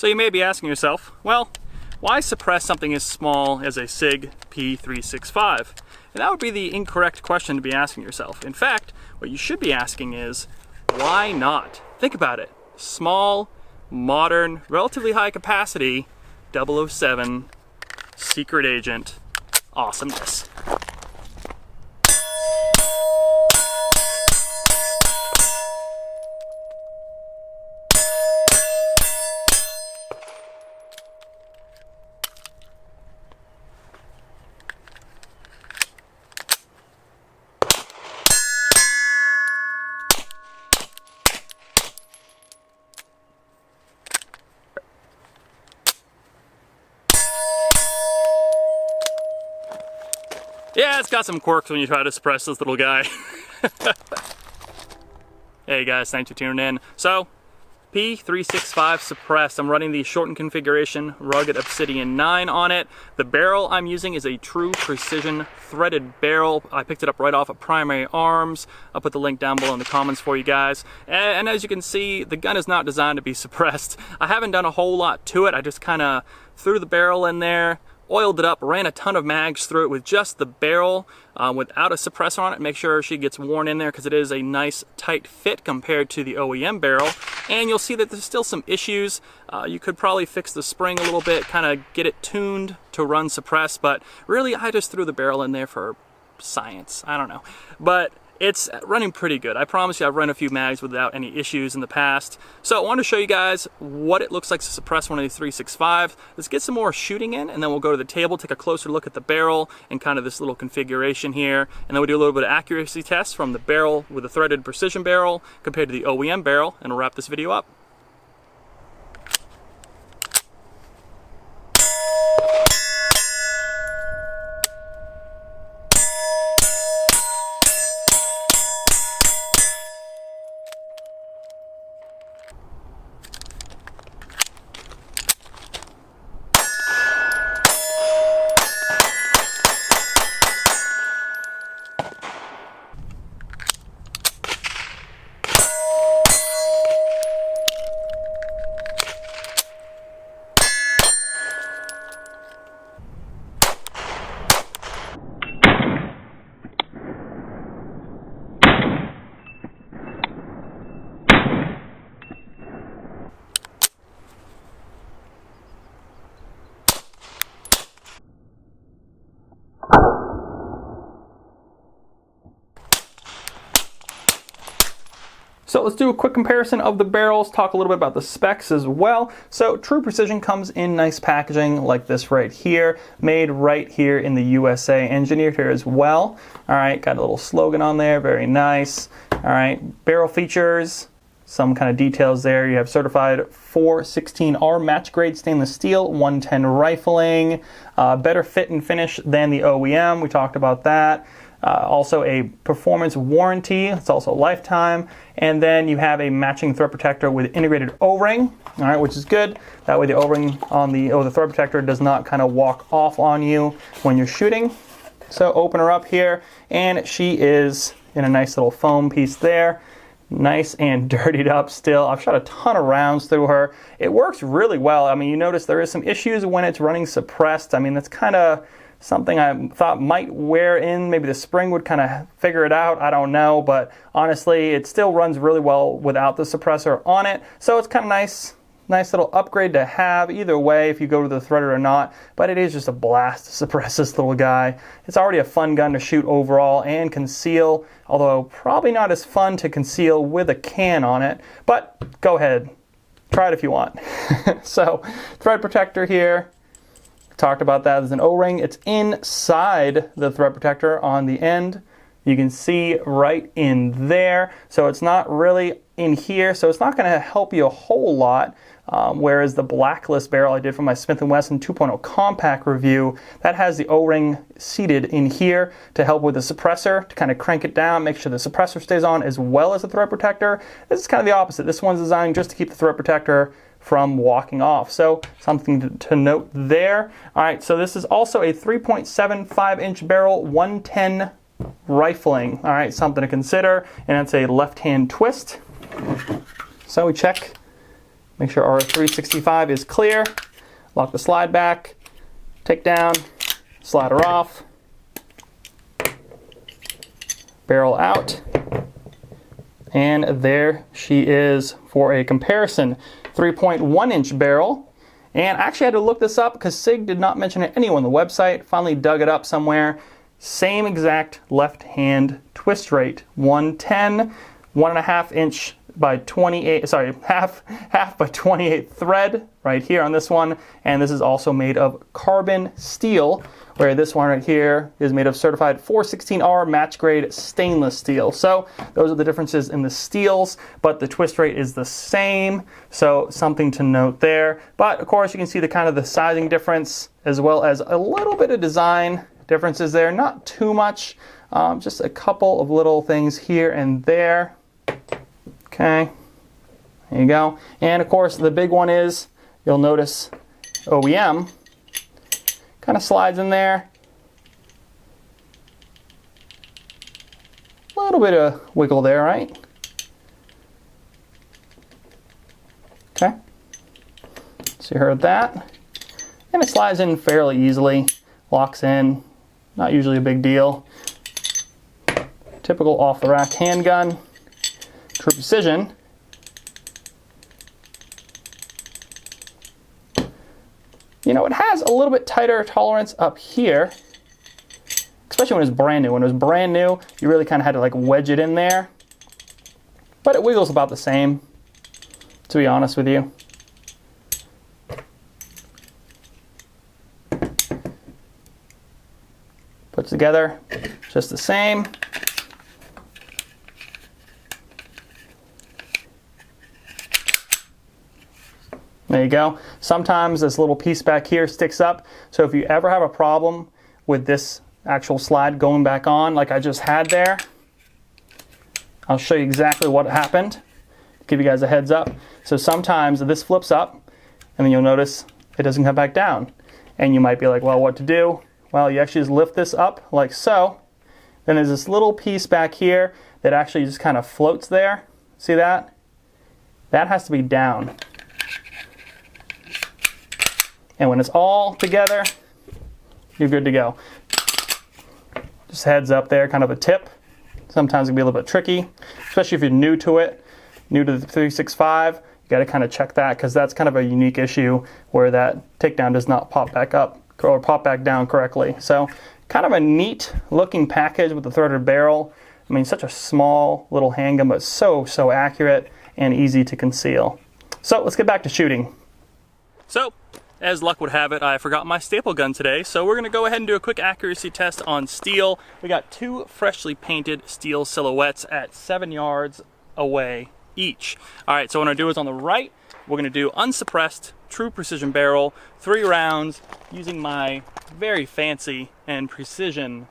So you may be asking yourself, well, why suppress something as small as a Sig P365? And that would be the incorrect question to be asking yourself. In fact, what you should be asking is, why not? Think about it. Small, modern, relatively high capacity, 007 secret agent awesomeness. Yeah, it's got some quirks when you try to suppress this little guy. Hey guys, thanks for tuning in. So, P365 suppressed. I'm running the shortened configuration, rugged Obsidian 9 on it. The barrel I'm using is a true precision threaded barrel. I picked it up right off of Primary Arms. I'll put the link down below in the comments for you guys. And as you can see, the gun is not designed to be suppressed. I haven't done a whole lot to it. I just kind of threw the barrel in there, oiled it up, ran a ton of mags through it with just the barrel without a suppressor on it. Make sure she gets worn in there because it is a nice tight fit compared to the OEM barrel. And you'll see that there's still some issues. You could probably fix the spring a little bit, kind of get it tuned to run suppressed, but really I just threw the barrel in there for science. I don't know. But it's running pretty good. I promise you I've run a few mags without any issues in the past. So I want to show you guys what it looks like to suppress one of these 365. Let's get some more shooting in, and then we'll go to the table, take a closer look at the barrel and kind of this little configuration here. And then we'll do a little bit of accuracy tests from the barrel with a threaded precision barrel compared to the OEM barrel, and we'll wrap this video up. So let's do a quick comparison of the barrels, talk a little bit about the specs as well. So True Precision comes in nice packaging like this right here, made right here in the USA, engineered here as well. All right, got a little slogan on there, very nice. All right, barrel features, some kind of details there. You have certified 416R match grade stainless steel, 110 rifling, better fit and finish than the OEM, we talked about that. Also a performance warranty, it's also lifetime, and then you have a matching thread protector with integrated O-ring, all right, which is good. That way the O-ring on the thread protector does not kind of walk off on you when you're shooting. So open her up here, and she is in a nice little foam piece there. Nice and dirtied up still. I've shot a ton of rounds through her. It works really well. I mean, you notice there is some issues when it's running suppressed. I mean, that's kind of something I thought might wear in. Maybe the spring would kind of figure it out. I don't know, but honestly, it still runs really well without the suppressor on it. So it's kind of nice little upgrade to have either way if you go to the threader or not, but it is just a blast to suppress this little guy. It's already a fun gun to shoot overall and conceal, although probably not as fun to conceal with a can on it, but go ahead, try it if you want. So, thread protector here. Talked about that as an O-ring. It's inside the thread protector on the end. You can see right in there. So it's not really in here, so it's not going to help you a whole lot. Whereas the Blacklist barrel I did for my Smith & Wesson 2.0 compact review, that has the O-ring seated in here to help with the suppressor, to kind of crank it down, make sure the suppressor stays on as well as the thread protector. This is kind of the opposite. This one's designed just to keep the thread protector from walking off. So something to note there. All right, so this is also a 3.75-inch barrel, 110 rifling. All right, something to consider. And it's a left-hand twist. So we check Make sure our 365 is clear. Lock the slide back, take down, slide her off, barrel out, and there she is for a comparison. 3.1 inch barrel. And I actually had to look this up because Sig did not mention it anywhere on the website. Finally dug it up somewhere. Same exact left hand twist rate. 110, 1.5 inch by 28, sorry, half by 28 thread right here on this one. And this is also made of carbon steel, where this one right here is made of certified 416R match grade stainless steel. So those are the differences in the steels, but the twist rate is the same. So something to note there. But of course you can see the kind of the sizing difference as well as a little bit of design differences there. Not too much, just a couple of little things here and there. Okay, there you go. And of course the big one is, you'll notice OEM kind of slides in there. A little bit of wiggle there, right? Okay, so you heard that. And it slides in fairly easily, locks in, not usually a big deal. Typical off-the-rack handgun. True Precision. You know, it has a little bit tighter tolerance up here, especially when it's brand new. When it was brand new, you really kind of had to like wedge it in there. But it wiggles about the same, to be honest with you. Put together, just the same. There you go. Sometimes this little piece back here sticks up. So if you ever have a problem with this actual slide going back on like I just had there, I'll show you exactly what happened. Give you guys a heads up. So sometimes this flips up and then you'll notice it doesn't come back down. And you might be like, well, what to do? Well, you actually just lift this up like so. Then there's this little piece back here that actually just kind of floats there. See that? That has to be down. And when it's all together, you're good to go. Just heads up there, kind of a tip. Sometimes it can be a little bit tricky, especially if you're new to it, new to the 365. You got to kind of check that because that's kind of a unique issue where that takedown does not pop back up or pop back down correctly. So kind of a neat looking package with the threaded barrel. I mean, such a small little handgun, but so accurate and easy to conceal. So let's get back to shooting. So, as luck would have it, I forgot my staple gun today, so we're going to go ahead and do a quick accuracy test on steel. We got two freshly painted steel silhouettes at 7 yards away each. Alright, so what I'm going to do is on the right, we're going to do unsuppressed, true precision barrel, 3 rounds, using my very fancy and precision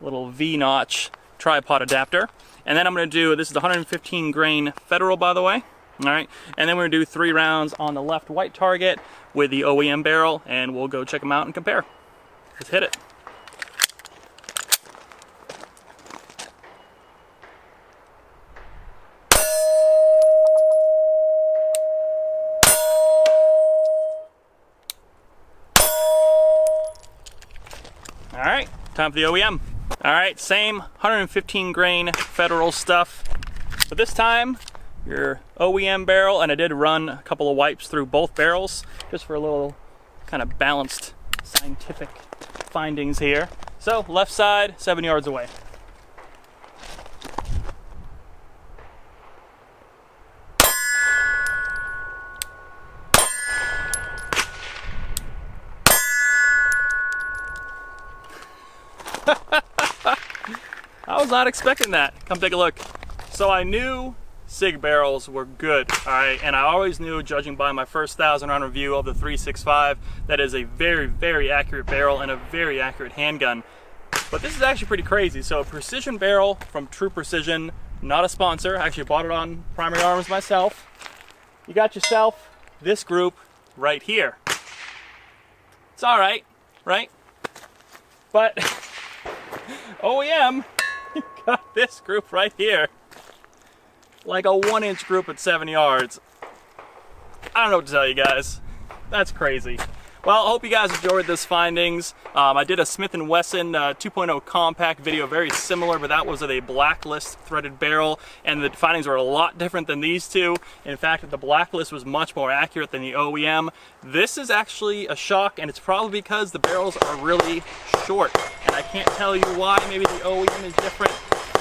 little V-notch tripod adapter. And then I'm going to do, this is 115 grain Federal, by the way. Alright, and then we're going to do 3 rounds on the left white target with the OEM barrel, and we'll go check them out and compare. Let's hit it. Alright, time for the OEM. Alright, same 115 grain Federal stuff, but this time your OEM barrel, and I did run a couple of wipes through both barrels just for a little kind of balanced scientific findings here. So left side, 7 yards away. I was not expecting that. Come take a look. So I knew Sig barrels were good, alright, and I always knew, judging by my first 1,000 round review of the 365, that is a very accurate barrel and a very accurate handgun. But this is actually pretty crazy. So a precision barrel from True Precision, not a sponsor, I actually bought it on Primary Arms myself. You got yourself this group right here. It's alright, right? But OEM, you got this group right here. Like a 1-inch group at 7 yards. I don't know what to tell you guys. That's crazy. Well, I hope you guys enjoyed this findings. I did a Smith & Wesson 2.0 compact video, very similar, but that was with a Blacklist threaded barrel, and the findings were a lot different than these two. In fact, the Blacklist was much more accurate than the OEM. This is actually a shock, and it's probably because the barrels are really short, and I can't tell you why. Maybe the OEM is different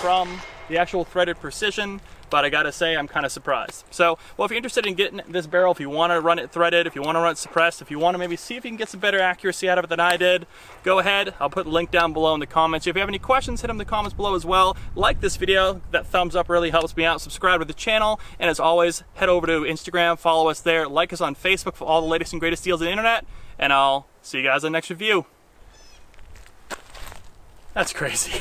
from the actual threaded precision, but I gotta say I'm kind of surprised. So, well, if you're interested in getting this barrel, if you want to run it threaded, if you want to run it suppressed, if you want to maybe see if you can get some better accuracy out of it than I did, go ahead. I'll put the link down below in the comments. If you have any questions, hit them in the comments below as well. Like this video, that thumbs up really helps me out. Subscribe to the channel, and as always, head over to Instagram, follow us there, like us on Facebook for all the latest and greatest deals on the internet, and I'll see you guys in the next review. That's crazy.